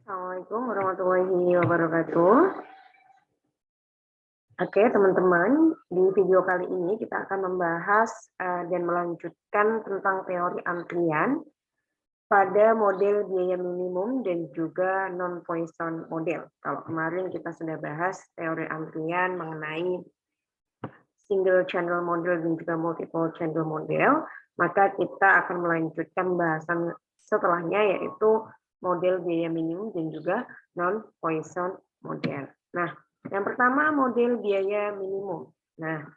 Assalamualaikum warahmatullahi wabarakatuh. Oke, teman-teman, di video kali ini kita akan membahas dan melanjutkan tentang teori antrian pada model biaya minimum dan juga non-Poisson model. Kalau kemarin kita sudah bahas teori antrian mengenai single channel model dan juga multiple channel model, maka kita akan melanjutkan bahasan setelahnya yaitu model biaya minimum dan juga non-Poisson model. Nah, yang pertama model biaya minimum. Nah,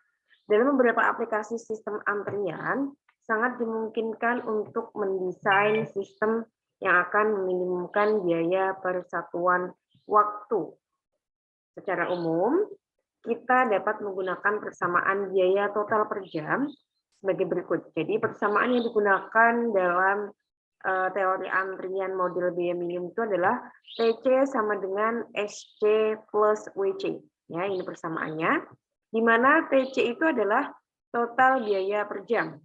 dalam beberapa aplikasi sistem antrian sangat dimungkinkan untuk mendesain sistem yang akan meminimumkan biaya per satuan waktu. Secara umum, kita dapat menggunakan persamaan biaya total per jam sebagai berikut. Jadi persamaan yang digunakan dalam teori antrian model biaya minimum itu adalah TC sama dengan SC plus WC. Ya, ini persamaannya. Di mana TC itu adalah total biaya per jam.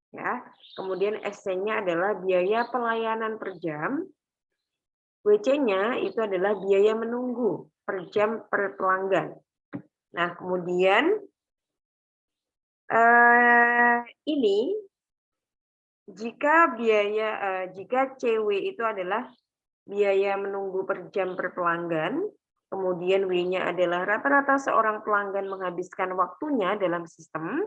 Ya, kemudian SC-nya adalah biaya pelayanan per jam. WC-nya itu adalah biaya menunggu per jam per pelanggan. Nah, kemudian ini jika CW itu adalah biaya menunggu per jam per pelanggan, kemudian W-nya adalah rata-rata seorang pelanggan menghabiskan waktunya dalam sistem,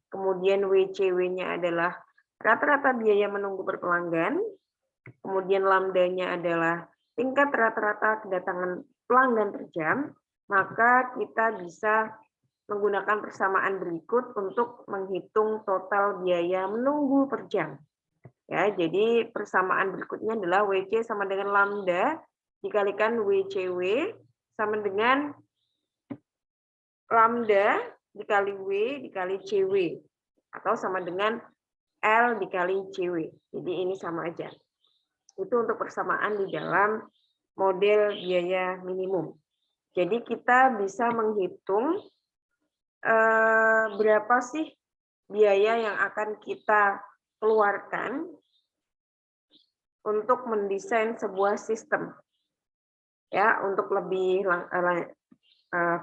kemudian WCW-nya adalah rata-rata biaya menunggu per pelanggan, kemudian lambdanya adalah tingkat rata-rata kedatangan pelanggan per jam, maka kita bisa menggunakan persamaan berikut untuk menghitung total biaya menunggu per jam. Ya, jadi persamaan berikutnya adalah WC sama dengan lambda dikalikan WCW sama dengan lambda dikali W dikali CW atau sama dengan L dikali CW. Jadi ini sama aja. Itu untuk persamaan di dalam model biaya minimum. Jadi kita bisa menghitung berapa sih biaya yang akan kita keluarkan untuk mendesain sebuah sistem. Ya, untuk lebih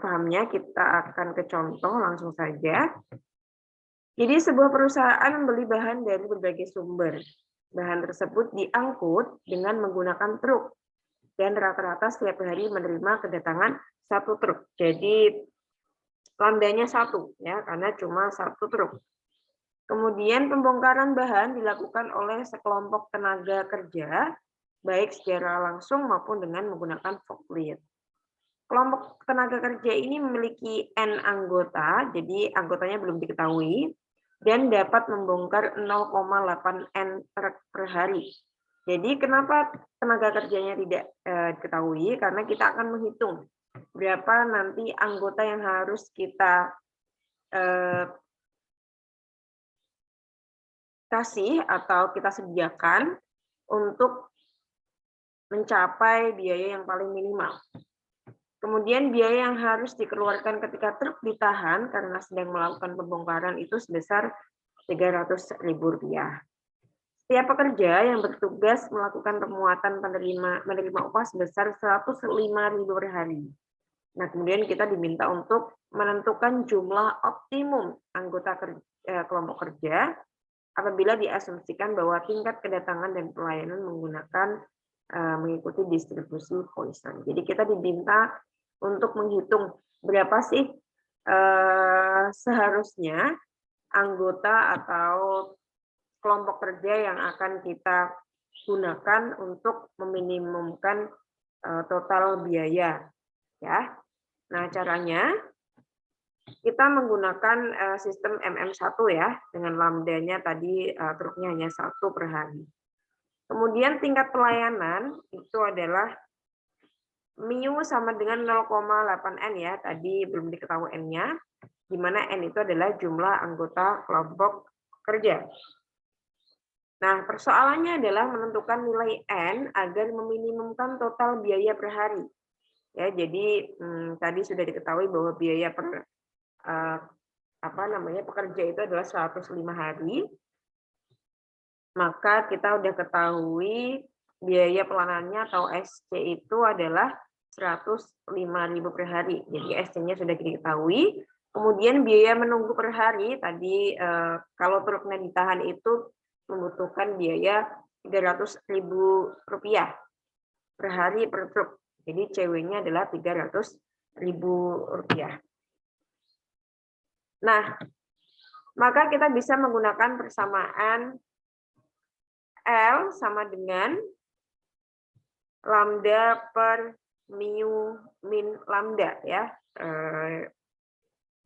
pahamnya kita akan ke contoh langsung saja. Jadi sebuah perusahaan membeli bahan dari berbagai sumber. Bahan tersebut diangkut dengan menggunakan truk dan rata-rata setiap hari menerima kedatangan satu truk. Jadi lambdanya satu, ya, karena cuma satu truk. Kemudian pembongkaran bahan dilakukan oleh sekelompok tenaga kerja, baik secara langsung maupun dengan menggunakan forklift. Kelompok tenaga kerja ini memiliki N anggota, jadi anggotanya belum diketahui, dan dapat membongkar 0,8 N truk per hari. Jadi kenapa tenaga kerjanya tidak diketahui? Karena kita akan menghitung berapa nanti anggota yang harus kita kasih atau kita sediakan untuk mencapai biaya yang paling minimal. Kemudian biaya yang harus dikeluarkan ketika truk ditahan karena sedang melakukan pembongkaran itu sebesar Rp300.000. Setiap pekerja yang bertugas melakukan pemuatan menerima upah sebesar Rp105.000 per hari. Nah, kemudian kita diminta untuk menentukan jumlah optimum anggota kelompok kerja apabila diasumsikan bahwa tingkat kedatangan dan pelayanan mengikuti distribusi Poisson. Jadi kita diminta untuk menghitung berapa sih seharusnya anggota atau kelompok kerja yang akan kita gunakan untuk meminimumkan total biaya, ya. Nah, caranya kita menggunakan sistem MM1 ya, dengan lambdanya tadi truknya hanya 1 per hari. Kemudian tingkat pelayanan itu adalah mu sama dengan 0,8 N ya, tadi belum diketahui N-nya, di mana N itu adalah jumlah anggota kelompok kerja. Nah, persoalannya adalah menentukan nilai N agar meminimumkan total biaya per hari. Ya, jadi tadi sudah diketahui bahwa biaya per pekerja itu adalah 105 hari. Maka kita udah ketahui biaya pelanannya atau SC itu adalah 105.000 per hari. Jadi SC-nya sudah diketahui. Kemudian biaya menunggu per hari tadi kalau truknya ditahan itu membutuhkan biaya 300.000 rupiah per hari per truk. Jadi CW-nya adalah 300.000 rupiah. Nah, maka kita bisa menggunakan persamaan L sama dengan lambda per mu min lambda ya.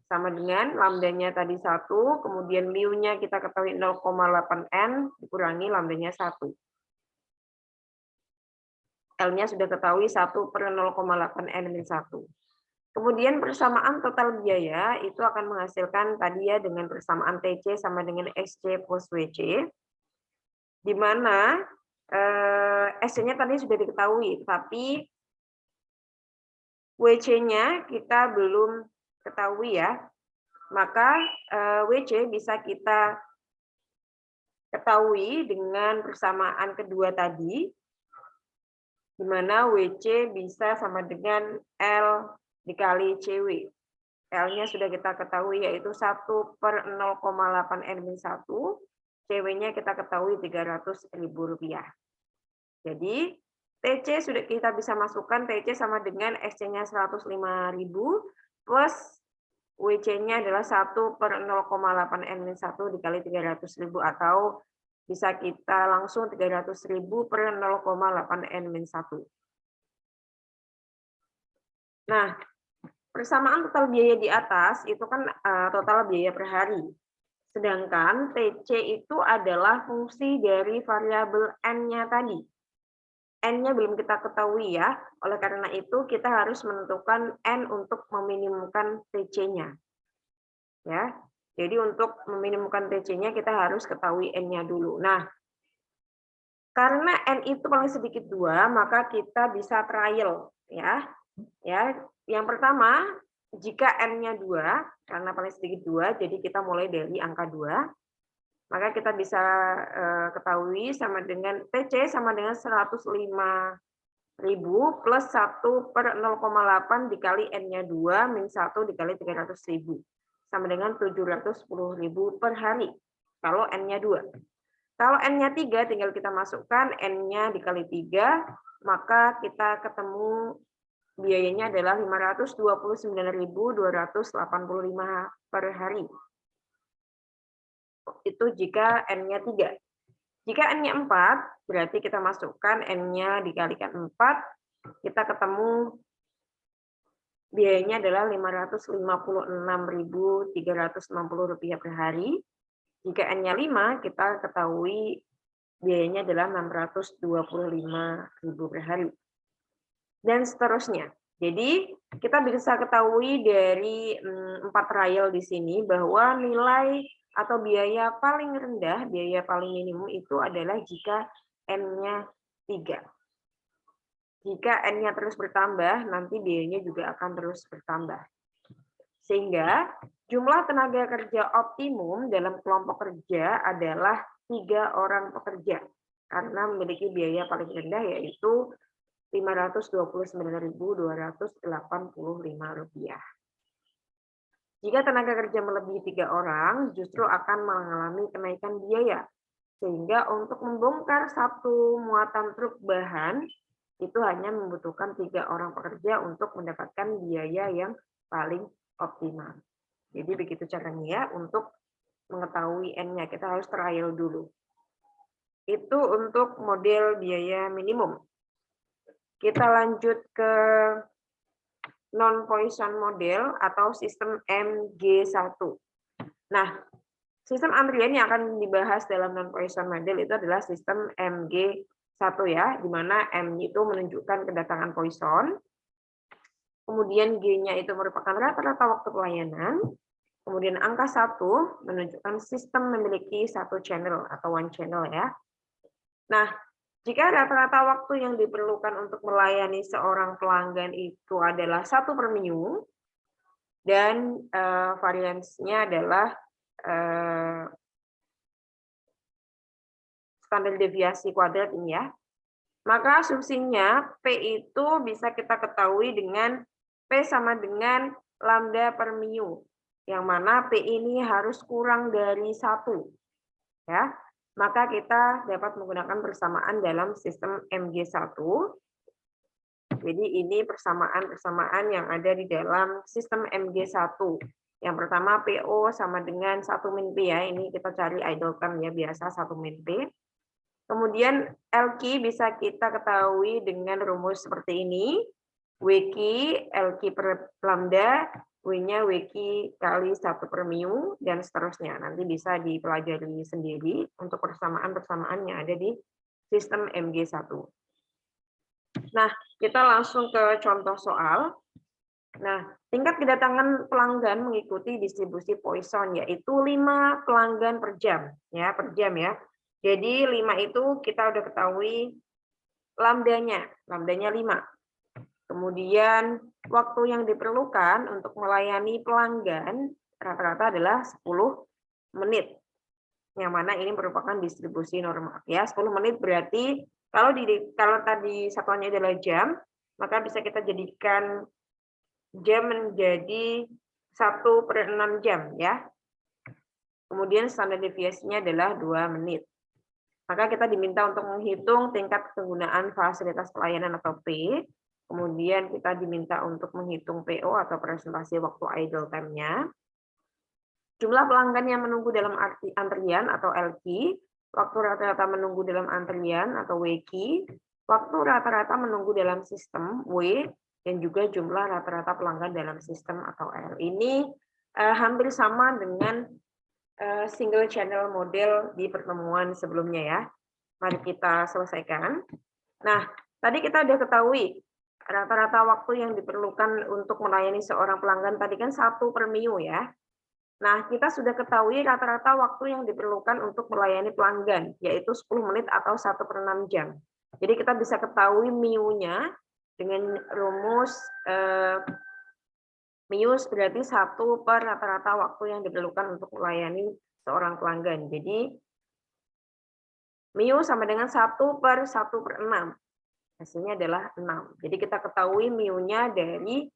Sama dengan lambdanya tadi 1, kemudian mu-nya kita ketahui 0,8N dikurangi lambdanya 1. L-nya sudah ketahui 1 per 0,8N min 1. Kemudian persamaan total biaya itu akan menghasilkan tadi ya dengan persamaan TC sama dengan SC plus WC, di mana SC-nya tadi sudah diketahui, tapi WC-nya kita belum ketahui ya. Maka WC bisa kita ketahui dengan persamaan kedua tadi, di mana WC bisa sama dengan L dikali CW. L-nya sudah kita ketahui yaitu 1 per 0,8N-1, CW-nya kita ketahui 300.000 rupiah. Jadi TC sudah kita bisa masukkan, TC sama dengan SC-nya 105.000 plus WC-nya adalah 1 per 0,8N-1 dikali 300.000 atau bisa kita langsung 300.000 per 0,8N-1. Nah, persamaan total biaya di atas itu kan total biaya per hari. Sedangkan TC itu adalah fungsi dari variabel N-nya tadi. N-nya belum kita ketahui ya, oleh karena itu kita harus menentukan N untuk meminimumkan TC-nya. Ya, jadi untuk meminimumkan TC-nya kita harus ketahui N-nya dulu. Nah, karena N itu paling sedikit 2, maka kita bisa trial ya. Ya, yang pertama, jika N-nya 2, karena paling sedikit 2, jadi kita mulai dari angka 2. Maka kita bisa ketahui sama dengan TC sama dengan 105.000 plus 1 per 0,8 dikali N-nya 2 min 1 dikali 300.000. Sama dengan 710.000 per hari. Kalau N-nya 2. Kalau N-nya 3, tinggal kita masukkan N-nya dikali 3, maka kita ketemu biayanya adalah 529.285 per hari. Itu jika N-nya 3. Jika N-nya 4, berarti kita masukkan N-nya dikalikan 4, kita ketemu biayanya adalah 556.360 rupiah per hari. Jika N-nya 5, kita ketahui biayanya adalah 625.000 per hari. Dan seterusnya. Jadi, kita bisa ketahui dari 4 trial di sini bahwa nilai atau biaya paling rendah, biaya paling minimum itu adalah jika N-nya 3. Jika N-nya terus bertambah, nanti biayanya juga akan terus bertambah. Sehingga jumlah tenaga kerja optimum dalam kelompok kerja adalah 3 orang pekerja, karena memiliki biaya paling rendah yaitu Rp529.285. Jika tenaga kerja melebihi 3 orang, justru akan mengalami kenaikan biaya. Sehingga untuk membongkar satu muatan truk bahan, itu hanya membutuhkan 3 orang pekerja untuk mendapatkan biaya yang paling optimal. Jadi begitu caranya ya, untuk mengetahui N-nya, kita harus trial dulu. Itu untuk model biaya minimum. Kita lanjut ke non-Poisson model atau sistem MG1. Nah, sistem antrian yang akan dibahas dalam non-Poisson model itu adalah sistem MG1 ya, di mana M itu menunjukkan kedatangan Poisson, kemudian G-nya itu merupakan rata-rata waktu pelayanan, kemudian angka 1 menunjukkan sistem memiliki satu channel atau one channel ya. Nah, jika rata-rata waktu yang diperlukan untuk melayani seorang pelanggan itu adalah 1 per mu, dan variansinya adalah standar deviasi kuadrat ini ya. Maka asumsinya P itu bisa kita ketahui dengan P sama dengan lambda per mu, yang mana P ini harus kurang dari 1. Ya. Maka kita dapat menggunakan persamaan dalam sistem MG1. Jadi ini persamaan-persamaan yang ada di dalam sistem MG1. Yang pertama PO sama dengan 1 min P ya. Ini kita cari idle time ya, biasa 1 min P. Kemudian LQ bisa kita ketahui dengan rumus seperti ini. WQ, LQ per lambda, W-nya WQ kali 1 per mu, dan seterusnya. Nanti bisa dipelajari sendiri untuk persamaan-persamaan yang ada di sistem MG1. Nah, kita langsung ke contoh soal. Nah, tingkat kedatangan pelanggan mengikuti distribusi Poisson, yaitu 5 pelanggan per jam. Ya, per jam ya. Jadi 5 itu kita udah ketahui lambdanya 5. Kemudian waktu yang diperlukan untuk melayani pelanggan rata-rata adalah 10 menit. Yang mana ini merupakan distribusi normal ya. 10 menit berarti kalau tadi satuannya adalah jam, maka bisa kita jadikan jam menjadi 1/6 jam ya. Kemudian standar deviasinya adalah 2 menit. Maka kita diminta untuk menghitung tingkat penggunaan fasilitas pelayanan atau P. Kemudian kita diminta untuk menghitung PO atau presentasi waktu idle time-nya. Jumlah pelanggan yang menunggu dalam antrian atau LQ, waktu rata-rata menunggu dalam antrian atau WQ, waktu rata-rata menunggu dalam sistem W, dan juga jumlah rata-rata pelanggan dalam sistem atau L. Ini hampir sama dengan single channel model di pertemuan sebelumnya ya. Mari kita selesaikan. Nah, tadi kita udah ketahui rata-rata waktu yang diperlukan untuk melayani seorang pelanggan tadi kan 1 per mu ya. Nah, kita sudah ketahui rata-rata waktu yang diperlukan untuk melayani pelanggan, yaitu 10 menit atau 1/6 jam. Jadi kita bisa ketahui mu-nya dengan rumus mu berarti 1 per rata-rata waktu yang diperlukan untuk melayani seorang pelanggan. Jadi, mu sama dengan 1 per 1/6. Hasilnya adalah 6. Jadi kita ketahui mu-nya dari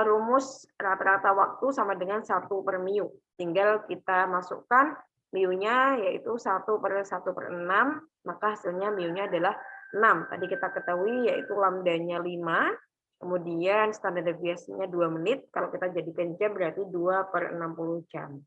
rumus rata-rata waktu sama dengan 1 per mu. Tinggal kita masukkan mu-nya yaitu 1 per 1/6, maka hasilnya mu-nya adalah 6. Tadi kita ketahui yaitu lambdanya 5, kemudian standar deviasinya 2 menit, kalau kita jadikan jam berarti 2/60 jam.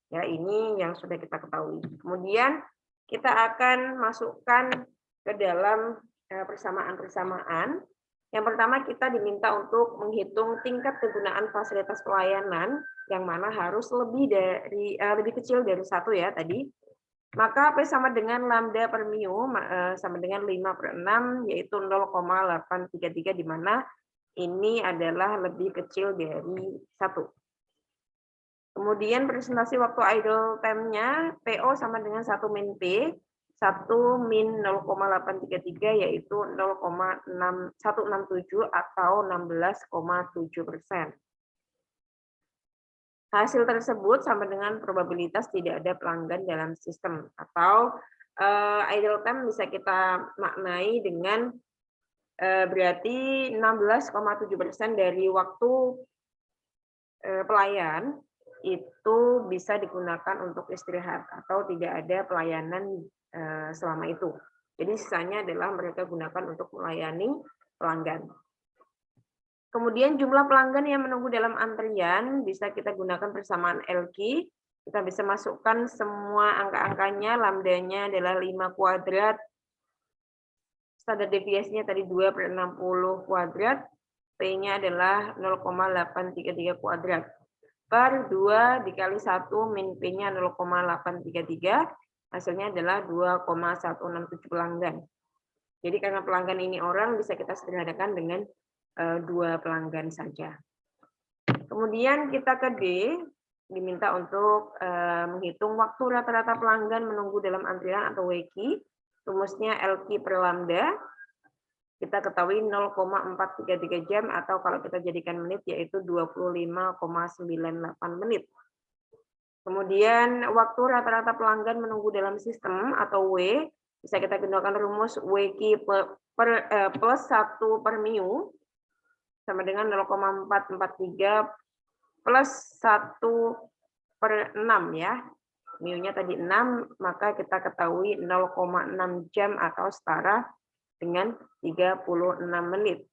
Ya, ini yang sudah kita ketahui. Kemudian kita akan masukkan ke dalam persamaan-persamaan. Yang pertama kita diminta untuk menghitung tingkat kegunaan fasilitas pelayanan yang mana harus lebih kecil dari 1 ya tadi. Maka P sama dengan lambda per mu sama dengan 5/6 yaitu 0,833 di mana ini adalah lebih kecil dari 1. Kemudian presentasi waktu idle time-nya PO sama dengan 1 min P. 1 min 0,833 yaitu 0,167 atau 16,7%. Hasil tersebut sama dengan probabilitas tidak ada pelanggan dalam sistem atau idle time bisa kita maknai dengan berarti 16,7% dari waktu pelayan itu bisa digunakan untuk istirahat atau tidak ada pelayanan selama itu. Jadi sisanya adalah mereka gunakan untuk melayani pelanggan. Kemudian jumlah pelanggan yang menunggu dalam antrian bisa kita gunakan persamaan LQ. Kita bisa masukkan semua angka-angkanya, lambdanya adalah 5 kuadrat. Standar deviasinya tadi 2/60 kuadrat. P-nya adalah 0,833 kuadrat. Per 2 dikali 1 min P-nya 0,833. Hasilnya adalah 2,167 pelanggan. Jadi karena pelanggan ini orang, bisa kita sederhanakan dengan 2 pelanggan saja. Kemudian kita ke D, diminta untuk menghitung waktu rata-rata pelanggan menunggu dalam antrian atau WQ. Rumusnya LQ per lambda. Kita ketahui 0,433 jam atau kalau kita jadikan menit yaitu 25,98 menit. Kemudian waktu rata-rata pelanggan menunggu dalam sistem atau W Bisa kita gunakan rumus WQ plus 1 per mu sama dengan 0,443 plus 1 per 6 ya. Mu-nya tadi 6, maka kita ketahui 0,6 jam atau setara dengan 36 menit.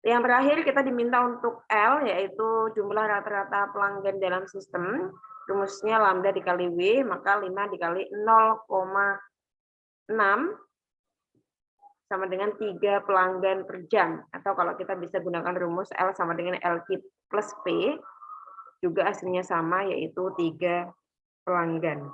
Yang terakhir kita diminta untuk L, yaitu jumlah rata-rata pelanggan dalam sistem. Rumusnya lambda dikali W, maka 5 dikali 0,6 sama dengan 3 pelanggan per jam. Atau kalau kita bisa gunakan rumus L sama dengan LQ plus P, juga hasilnya sama, yaitu 3 pelanggan.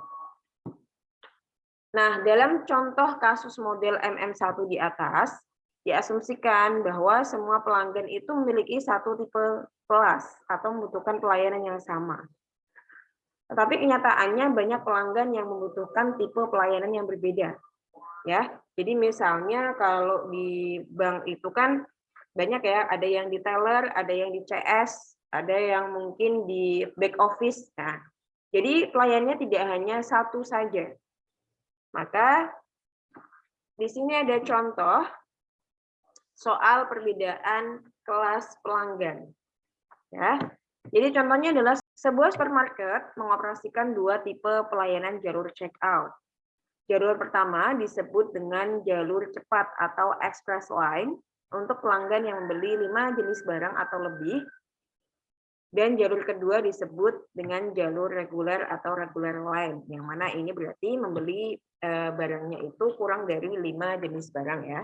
Nah, dalam contoh kasus model MM1 di atas, diasumsikan bahwa semua pelanggan itu memiliki satu tipe kelas atau membutuhkan pelayanan yang sama. Tetapi kenyataannya banyak pelanggan yang membutuhkan tipe pelayanan yang berbeda. Ya, jadi misalnya kalau di bank itu kan banyak ya, ada yang di teller, ada yang di CS, ada yang mungkin di back office. Nah, jadi pelayanannya tidak hanya satu saja. Maka di sini ada contoh soal perbedaan kelas pelanggan. Ya. Jadi contohnya adalah sebuah supermarket mengoperasikan 2 tipe pelayanan jalur check-out. Jalur pertama disebut dengan jalur cepat atau express line untuk pelanggan yang membeli 5 jenis barang atau lebih. Dan jalur kedua disebut dengan jalur reguler atau regular line, yang mana ini berarti membeli barangnya itu kurang dari 5 jenis barang ya.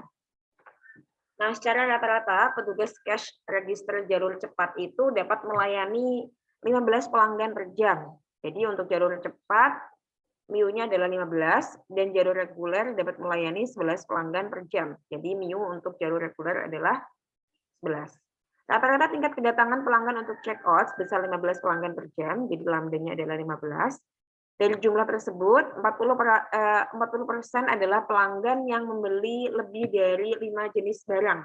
Nah, secara rata-rata petugas cash register jalur cepat itu dapat melayani 15 pelanggan per jam. Jadi untuk jalur cepat, MIU-nya adalah 15, dan jalur reguler dapat melayani 11 pelanggan per jam. Jadi MIU untuk jalur reguler adalah 11. Rata-rata tingkat kedatangan pelanggan untuk check out sebesar 15 pelanggan per jam, jadi lambdanya adalah 15. Dari jumlah tersebut, 40% adalah pelanggan yang membeli lebih dari 5 jenis barang.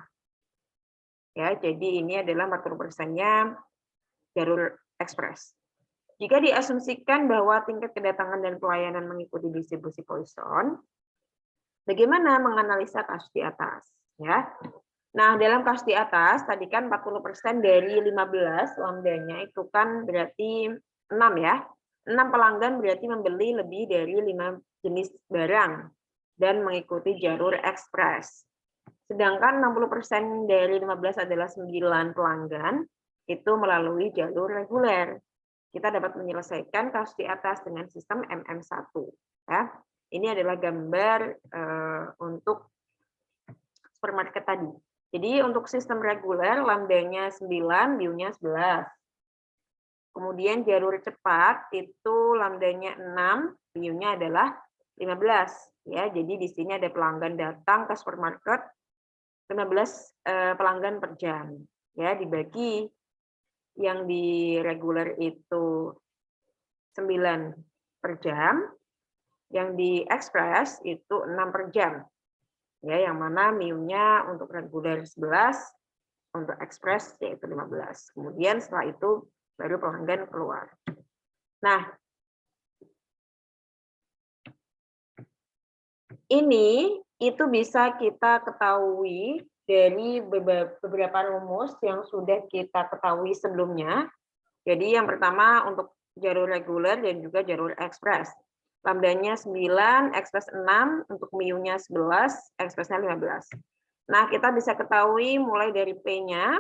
Ya, jadi ini adalah 40%-nya jalur ekspres. Jika diasumsikan bahwa tingkat kedatangan dan pelayanan mengikuti distribusi Poisson, bagaimana menganalisa kasus di atas? Ya. Nah, dalam kasus di atas, tadi kan 40% dari 15, lambdanya itu kan berarti 6 ya. 6 pelanggan berarti membeli lebih dari 5 jenis barang dan mengikuti jalur ekspres. Sedangkan 60% dari 15 adalah 9 pelanggan, itu melalui jalur reguler. Kita dapat menyelesaikan kasus di atas dengan sistem MM1. Ya. Ini adalah gambar untuk supermarket tadi. Jadi untuk sistem reguler, lambdanya 9, MIU-nya 11. Kemudian jalur cepat itu lambdanya 6, MIU-nya adalah 15. Ya, jadi di sini ada pelanggan datang ke supermarket 15 pelanggan per jam. Ya, dibagi yang di reguler itu 9 per jam, yang di ekspres itu 6 per jam. Ya, yang mana MIU-nya untuk reguler 11, untuk ekspres yaitu 15. Kemudian setelah itu baru pelanggan keluar. Nah, ini itu bisa kita ketahui dari beberapa rumus yang sudah kita ketahui sebelumnya. Jadi yang pertama untuk jalur reguler dan juga jalur ekspres. Lambdanya 9, ekspres 6, untuk MIU-nya 11, ekspresnya 15. Nah, kita bisa ketahui mulai dari P-nya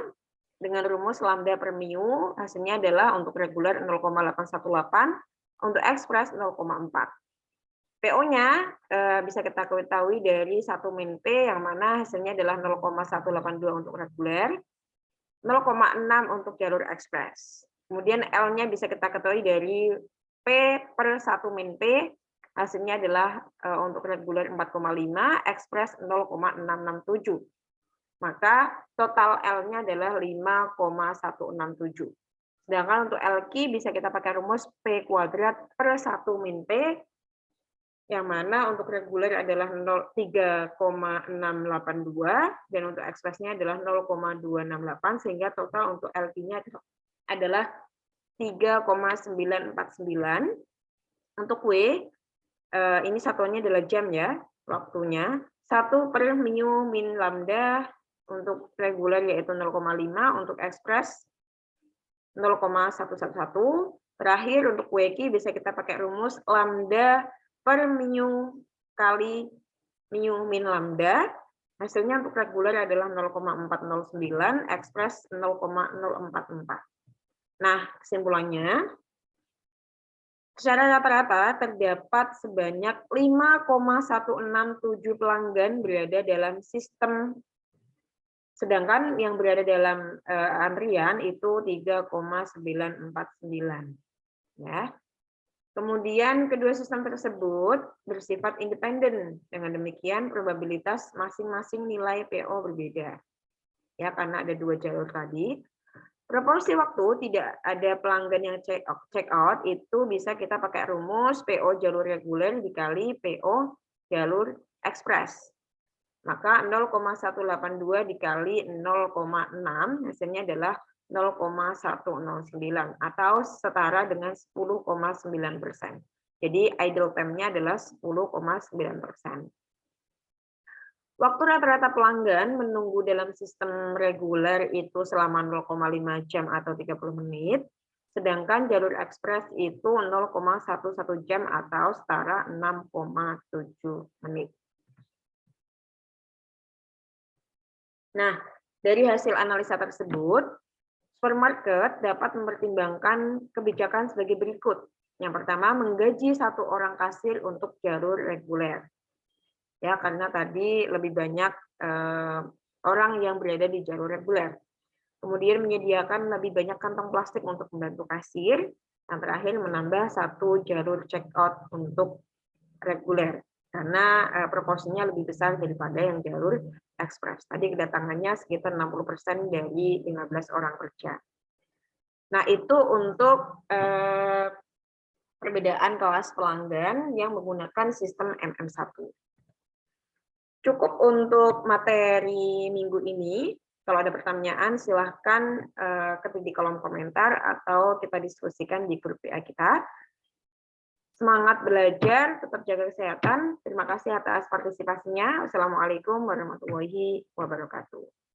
dengan rumus lambda per MIU, hasilnya adalah untuk reguler 0,818, untuk ekspres 0,4. PO-nya bisa kita ketahui dari 1 min P, yang mana hasilnya adalah 0,182 untuk reguler, 0,6 untuk jalur ekspres. Kemudian L-nya bisa kita ketahui dari P per 1 min P, hasilnya adalah untuk reguler 4,5, ekspres 0,667. Maka total L-nya adalah 5,167. Sedangkan untuk LQ bisa kita pakai rumus P kuadrat per 1 min P, yang mana untuk reguler adalah 3,682 dan untuk ekspresnya adalah 0,268, sehingga total untuk LQ-nya adalah 3,949. Untuk W, ini satuannya adalah jam ya. waktunya 1/mu min lambda untuk reguler yaitu 0,5, untuk ekspres 0,111. Terakhir untuk WQ bisa kita pakai rumus lambda per mu kali mu min lambda. Hasilnya untuk reguler adalah 0,409, ekspres 0,044. Nah, kesimpulannya, secara rata-rata terdapat sebanyak 5,167 pelanggan berada dalam sistem, sedangkan yang berada dalam antrian itu 3,949. Ya. Kemudian kedua sistem tersebut bersifat independen. Dengan demikian probabilitas masing-masing nilai PO berbeda. Ya, karena ada dua jalur tadi. Proporsi waktu tidak ada pelanggan yang check out itu bisa kita pakai rumus PO jalur reguler dikali PO jalur ekspres. Maka 0,182 dikali 0,6 hasilnya adalah 0,109 atau setara dengan 10,9%. Jadi idle time-nya adalah 10,9%. Waktu rata-rata pelanggan menunggu dalam sistem reguler itu selama 0,5 jam atau 30 menit, sedangkan jalur ekspres itu 0,11 jam atau setara 6,7 menit. Nah, dari hasil analisa tersebut, supermarket dapat mempertimbangkan kebijakan sebagai berikut. Yang pertama, menggaji satu orang kasir untuk jalur reguler. Ya, karena tadi lebih banyak orang yang berada di jalur reguler. Kemudian menyediakan lebih banyak kantong plastik untuk membantu kasir. Yang terakhir, menambah satu jalur check out untuk reguler. Karena proporsinya lebih besar daripada yang jalur ekspres. Tadi kedatangannya sekitar 60% dari 15 orang kerja. Nah, itu untuk perbedaan kelas pelanggan yang menggunakan sistem MM1. Cukup untuk materi minggu ini. Kalau ada pertanyaan, silahkan ketik di kolom komentar atau kita diskusikan di grup WA kita. Semangat belajar, tetap jaga kesehatan. Terima kasih atas partisipasinya. Wassalamualaikum warahmatullahi wabarakatuh.